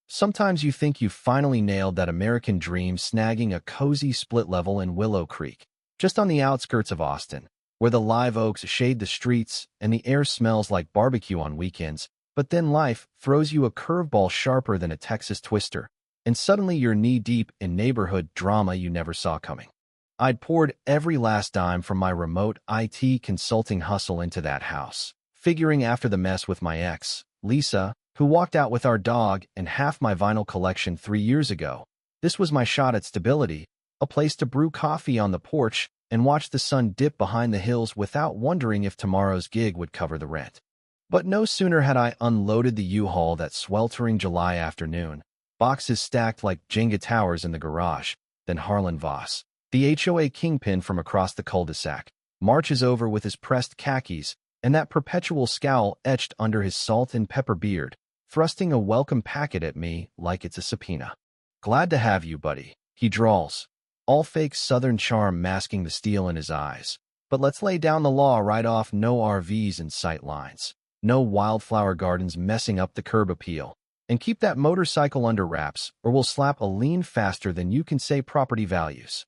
Sometimes you think you finally nailed that American dream, snagging a cozy split level in Willow Creek, just on the outskirts of Austin, where the live oaks shade the streets and the air smells like barbecue on weekends. But then life throws you a curveball sharper than a Texas twister, and suddenly you're knee-deep in neighborhood drama you never saw coming. I'd poured every last dime from my remote IT consulting hustle into that house, figuring after the mess with my ex, Lisa, who walked out with our dog and half my vinyl collection 3 years ago, this was my shot at stability, a place to brew coffee on the porch and watch the sun dip behind the hills without wondering if tomorrow's gig would cover the rent. But no sooner had I unloaded the U-Haul that sweltering July afternoon, boxes stacked like Jenga towers in the garage, than Harlan Voss, the HOA kingpin from across the cul-de-sac, marches over with his pressed khakis and that perpetual scowl etched under his salt and pepper beard, thrusting a welcome packet at me like it's a subpoena. "Glad to have you, buddy," he drawls, all fake southern charm masking the steel in his eyes. "But let's lay down the law right off. No RVs and sight lines. No wildflower gardens messing up the curb appeal. And keep that motorcycle under wraps, or we'll slap a lien faster than you can say property values."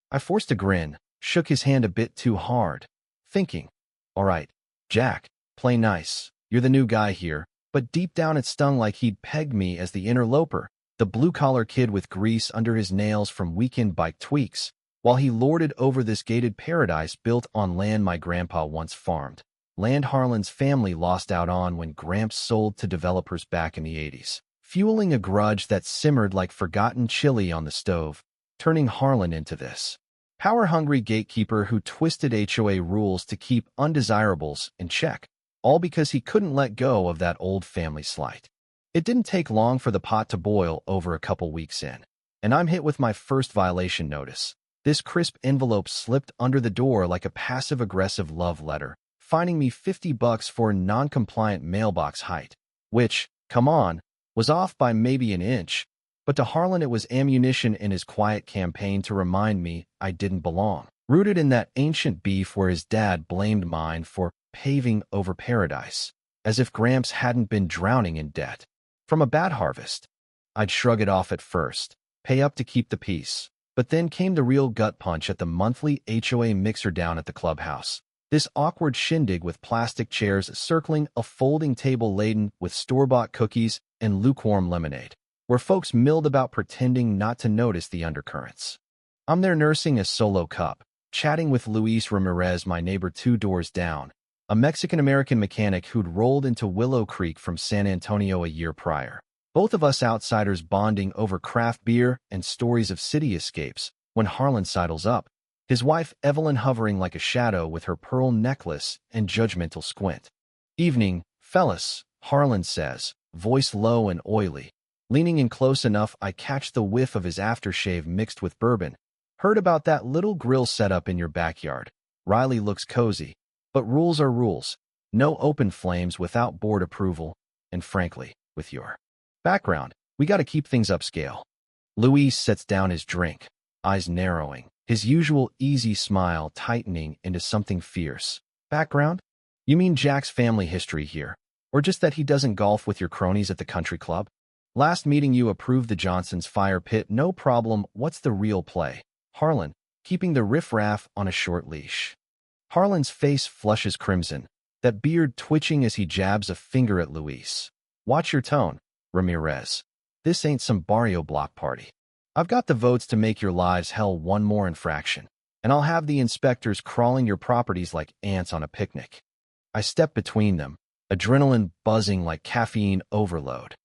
I forced a grin, shook his hand a bit too hard, thinking, all right, Jack, play nice. You're the new guy here. But deep down it stung like he'd pegged me as the interloper, the blue-collar kid with grease under his nails from weekend bike tweaks, while he lorded over this gated paradise built on land my grandpa once farmed, land Harlan's family lost out on when Gramps sold to developers back in the 80s, fueling a grudge that simmered like forgotten chili on the stove, turning Harlan into this power-hungry gatekeeper who twisted HOA rules to keep undesirables in check, all because he couldn't let go of that old family slight. It didn't take long for the pot to boil over a couple weeks in, and I'm hit with my first violation notice. This crisp envelope slipped under the door like a passive-aggressive love letter, fining me $50 for non-compliant mailbox height, which, come on, was off by maybe an inch, but to Harlan it was ammunition in his quiet campaign to remind me I didn't belong, rooted in that ancient beef where his dad blamed mine for paving over paradise, as if Gramps hadn't been drowning in debt from a bad harvest. I'd shrug it off at first, pay up to keep the peace, but then came the real gut punch at the monthly HOA mixer down at the clubhouse. This awkward shindig with plastic chairs circling a folding table laden with store-bought cookies and lukewarm lemonade, where folks milled about pretending not to notice the undercurrents. I'm there nursing a solo cup, chatting with Luis Ramirez, my neighbor 2 doors down, a Mexican-American mechanic who'd rolled into Willow Creek from San Antonio a year prior. Both of us outsiders bonding over craft beer and stories of city escapes when Harlan sidles up, his wife Evelyn hovering like a shadow with her pearl necklace and judgmental squint. "Evening, fellas," Harlan says, voice low and oily. Leaning in close enough I catch the whiff of his aftershave mixed with bourbon. "Heard about that little grill setup in your backyard. Riley looks cozy. But rules are rules. No open flames without board approval, and frankly, with your background, we gotta keep things upscale." Luis sets down his drink, eyes narrowing, his usual easy smile tightening into something fierce. "Background? You mean Jack's family history here? Or just that he doesn't golf with your cronies at the country club? Last meeting you approved the Johnson's fire pit, no problem. What's the real play?" Harlan, keeping the riffraff on a short leash. Harlan's face flushes crimson, that beard twitching as he jabs a finger at Luis. "Watch your tone, Ramirez. This ain't some barrio block party. I've got the votes to make your lives hell one more infraction, and I'll have the inspectors crawling your properties like ants on a picnic." I step between them, adrenaline buzzing like caffeine overload.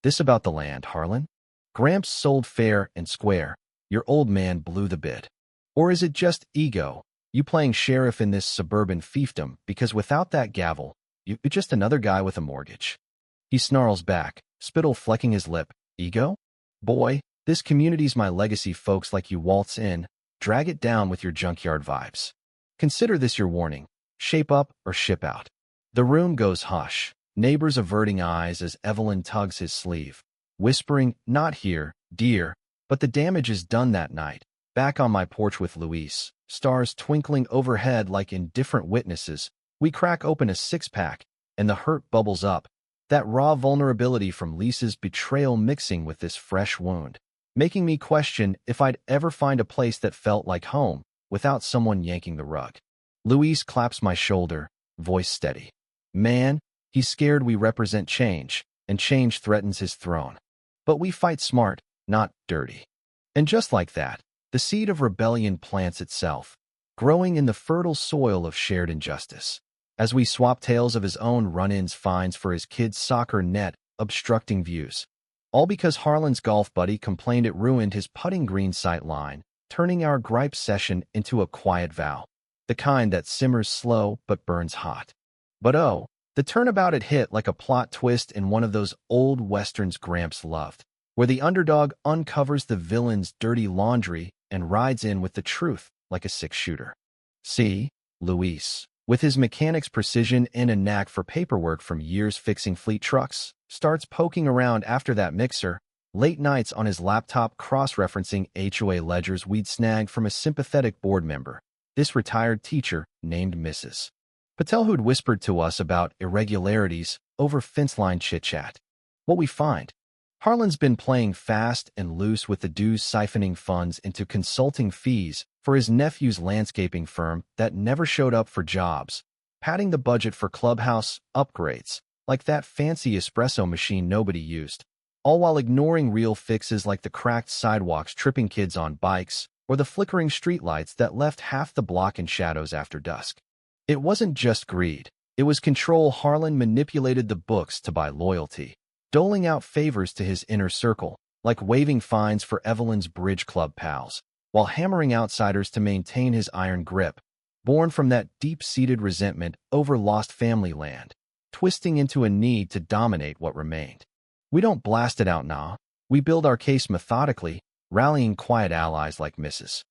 "This about the land, Harlan? Gramps sold fair and square. Your old man blew the bid. Or is it just ego? You playing sheriff in this suburban fiefdom because without that gavel, you're just another guy with a mortgage." He snarls back, spittle flecking his lip. "Ego? Boy, this community's my legacy. Folks like you waltz in, drag it down with your junkyard vibes. Consider this your warning. Shape up or ship out." The room goes hush, neighbors averting eyes as Evelyn tugs his sleeve, whispering, "Not here, dear," but the damage is done that night. Back on my porch with Luis, stars twinkling overhead like indifferent witnesses, we crack open a six-pack, and the hurt bubbles up, That raw vulnerability from Lisa's betrayal mixing with this fresh wound, making me question if I'd ever find a place that felt like home without someone yanking the rug. Louise claps my shoulder, voice steady. Man, he's scared we represent change, and change threatens his throne. But we fight smart, not dirty. And just like that, the seed of rebellion plants itself, growing in the fertile soil of shared injustice. As we swap tales of his own run-ins fines for his kid's soccer net, obstructing views. All because Harlan's golf buddy complained it ruined his putting green sight line, turning our gripe session into a quiet vow. The kind that simmers slow but burns hot. But oh, the turnabout it hit like a plot twist in one of those old westerns Gramps loved, where the underdog uncovers the villain's dirty laundry and rides in with the truth like a six-shooter. See, Luis, with his mechanic's precision and a knack for paperwork from years fixing fleet trucks, starts poking around after that mixer, late nights on his laptop cross-referencing HOA ledgers we'd snagged from a sympathetic board member, this retired teacher named Mrs. Patel, who'd whispered to us about irregularities over fence-line chit-chat. What we find? Harlan's been playing fast and loose with the dues, siphoning funds into consulting fees for his nephew's landscaping firm that never showed up for jobs, padding the budget for clubhouse upgrades, like that fancy espresso machine nobody used, all while ignoring real fixes like the cracked sidewalks tripping kids on bikes or the flickering streetlights that left half the block in shadows after dusk. It wasn't just greed. It was control. Harlan manipulated the books to buy loyalty, doling out favors to his inner circle, like waiving fines for Evelyn's bridge club pals, while hammering outsiders to maintain his iron grip, born from that deep-seated resentment over lost family land, twisting into a need to dominate what remained. We don't blast it out now. We build our case methodically, rallying quiet allies like Mrs.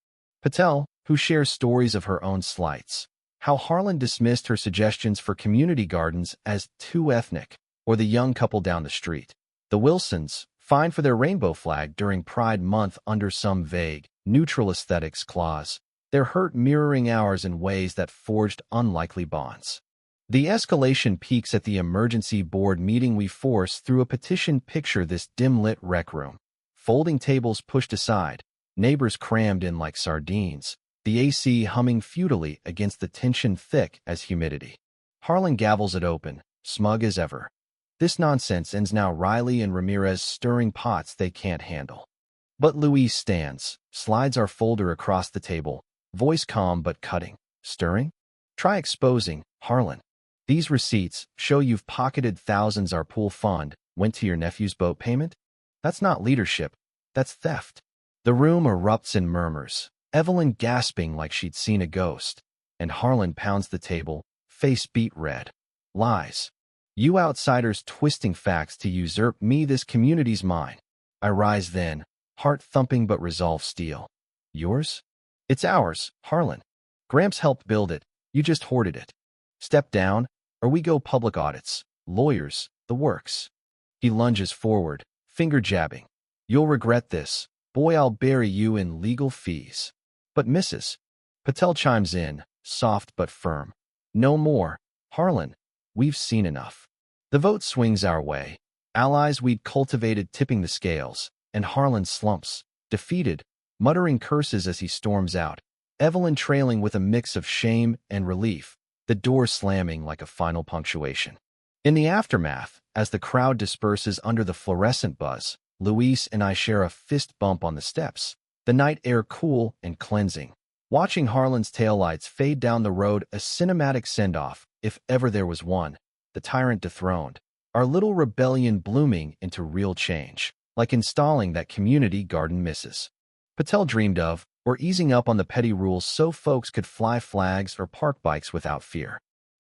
Patel, who shares stories of her own slights, how Harlan dismissed her suggestions for community gardens as too ethnic, or the young couple down the street, the Wilsons, fined for their rainbow flag during Pride Month under some vague, neutral aesthetics clause, their hurt mirroring ours in ways that forged unlikely bonds. The escalation peaks at the emergency board meeting we force through a petition. Picture this dim-lit rec room. Folding tables pushed aside, neighbors crammed in like sardines, the AC humming futilely against the tension thick as humidity. Harlan gavels it open, smug as ever. This nonsense ends now. Riley and Ramirez stirring pots they can't handle. But Luis stands, slides our folder across the table, voice calm but cutting. Stirring? Try exposing, Harlan. These receipts show you've pocketed thousands. Our pool fund went to your nephew's boat payment? That's not leadership. That's theft. The room erupts in murmurs, Evelyn gasping like she'd seen a ghost, and Harlan pounds the table, face beet red. Lies. You outsiders twisting facts to usurp me. This community's mine. I rise then, heart thumping but resolve steel. Yours? It's ours, Harlan. Gramps helped build it. You just hoarded it. Step down, or we go public audits, lawyers, the works. He lunges forward, finger jabbing. You'll regret this. Boy, I'll bury you in legal fees. But Mrs. Patel chimes in, soft but firm. No more, Harlan. We've seen enough. The vote swings our way. Allies we'd cultivated tipping the scales, and Harlan slumps, defeated, muttering curses as he storms out, Evelyn trailing with a mix of shame and relief, the door slamming like a final punctuation. In the aftermath, as the crowd disperses under the fluorescent buzz, Luis and I share a fist bump on the steps, the night air cool and cleansing. Watching Harlan's taillights fade down the road, a cinematic send-off, if ever there was one, the tyrant dethroned, our little rebellion blooming into real change, like installing that community garden Mrs. Patel dreamed of, or easing up on the petty rules so folks could fly flags or park bikes without fear.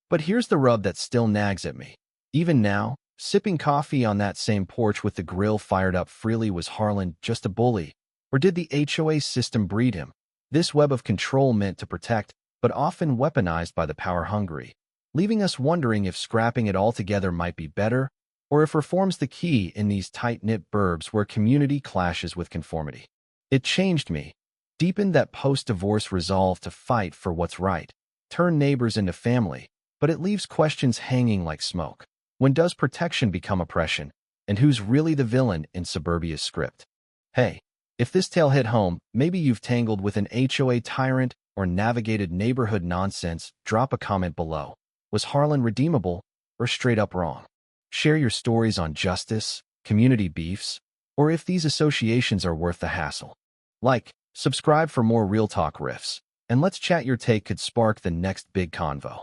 But here's the rub that still nags at me. Even now, sipping coffee on that same porch with the grill fired up freely, was Harlan just a bully? Or did the HOA system breed him? This web of control meant to protect, but often weaponized by the power-hungry, leaving us wondering if scrapping it altogether might be better, or if reform's the key in these tight-knit burbs where community clashes with conformity. It changed me, deepened that post-divorce resolve to fight for what's right, turn neighbors into family, but it leaves questions hanging like smoke. When does protection become oppression? And who's really the villain in Suburbia's script? Hey, if this tale hit home, maybe you've tangled with an HOA tyrant or navigated neighborhood nonsense, drop a comment below. Was Harlan redeemable or straight up wrong? Share your stories on justice, community beefs, or if these associations are worth the hassle. Like, subscribe for more real talk riffs, and let's chat. Your take could spark the next big convo.